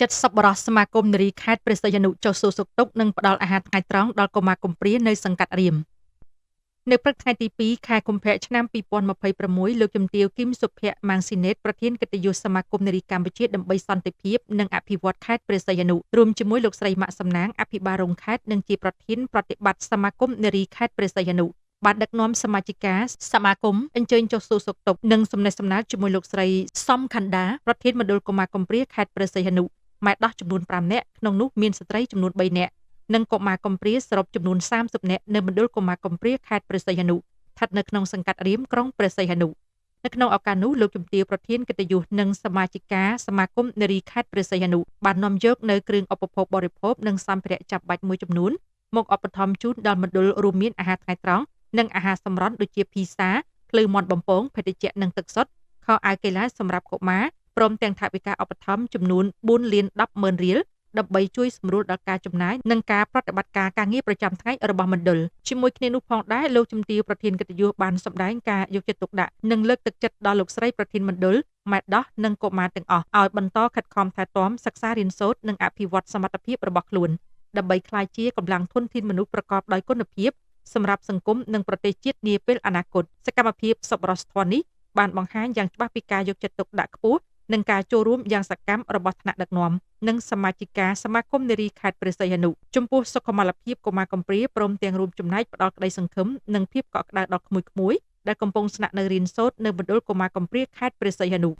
70 បរិសុទ្ធសមាគមនារីខេត្តព្រះសីហនុចុះសួរសុខទុក្ខនិងផ្ដល់អាហារថ្ងៃត្រង់ដល់កុមារកំព្រានៅសង្កាត់រៀមនៅព្រឹកថ្ងៃទី2 ខែកុម្ភៈឆ្នាំ2026 លោកជំទាវ គឹមសុភ័ក្រ ម៉ាងស៊ីណេត ប្រធានកិត្តិយសសមាគមនារីកម្ពុជាដើម្បីសន្តិភាពនិងអភិវឌ្ឍខេត្តព្រះសីហនុរួមជាមួយលោកស្រីម៉ាក់សំណាងអភិបាលរងខេត្តនិងជាប្រធានប្រតិបត្តិសមាគមនារីខេត្តព្រះសីហនុបានដឹកនាំសមាជិកាសមាគមអញ្ជើញចុះសួរសុខទុក្ខនិងសំណេះសំណាលជាមួយលោកស្រីសំខណ្ឌាប្រធានមណ្ឌលកុមារកំព្រាខេត្តព្រះសីហនុម៉ែដោះចំនួន5នាក់ក្នុងនោះមានស្ត្រីចំនួន3នាក់និងកុមារកំព្រាសរុបចំនួន30នាក់នៅមណ្ឌលកុមារកំព្រាខេត្តព្រះសីហនុស្ថិតនៅក្នុងសង្កាត់រៀមក្រុងព្រះសីហនុនៅក្នុងឱកាសនោះលោកជំទាវប្រធានកិត្តិយសនិងសមាជិកាសមាគមនារីខេត្តព្រះសីហនុបាននាំយកនៅគ្រឿងឧបភោគបរិភោគនិងសម្ភារៈចាំបាច់មួយចំនួនមកឧបត្ថម្ភជូនដល់មណ្ឌលរួមមានអាហារថ្ងៃត្រង់និងអាហារសម្រន់ដូចជាភីសាភ្លៅមាន់បំពងភេសជ្ជៈនិងទឹកសុទ្ធខោអាវកីឡាសម្រាប់កុមារព្រមទាំងថវិកាឧបត្ថម្ភចំនួន4,10,000 រៀលដើម្បីជួយសម្រួលដល់ការចំណាយនិងការប្រតិបត្តិការងារប្រចាំថ្ងៃរបស់មណ្ឌលជាមួយគ្នានោះផងដែរលោកជំទាវប្រធានកិត្តិយសបានសម្ដែងការយកចិត្តទុកដាក់និងលើកទឹកចិត្តដល់លោកស្រីប្រធានមណ្ឌលម៉ែដោះនិងកុមារទាំងអស់ឲ្យបន្តខិតខំថែទាំសិក្សារៀនសូត្រនិងអភិវឌ្ឍសមត្ថភាពរបស់ខ្លួនដើម្បីក្លាយជាកម្លាំងធនធានមនុស្សប្រកបដោយគុណភាពសម្រាប់សង្គមនិងប្រទេសជាតិនាពេលអនាគតសកម្មភាពសប្បុរសធម៌នេះបានបង្ហាញយ៉ាងច្បាស់ពីការយកចិត្តទុកដាក់ខ្ពស់និងការចូលរួមយ៉ាងសកម្មរបស់ថ្នាក់ដឹកនាំនិងសមាជិកាសមាគមនារីខេត្តព្រះសីហនុចំពោះសុខុមាលភាពកុមារកំព្រាព្រមទាំងរួមចំណែកផ្ដល់ក្តីសង្ឃឹមនិងភាពកក់ក្ដៅដល់ក្មួយៗដែលកំពុងស្នាក់នៅរៀនសូត្រនៅមណ្ឌលកុមារកំព្រាខេត្តព្រះសីហនុ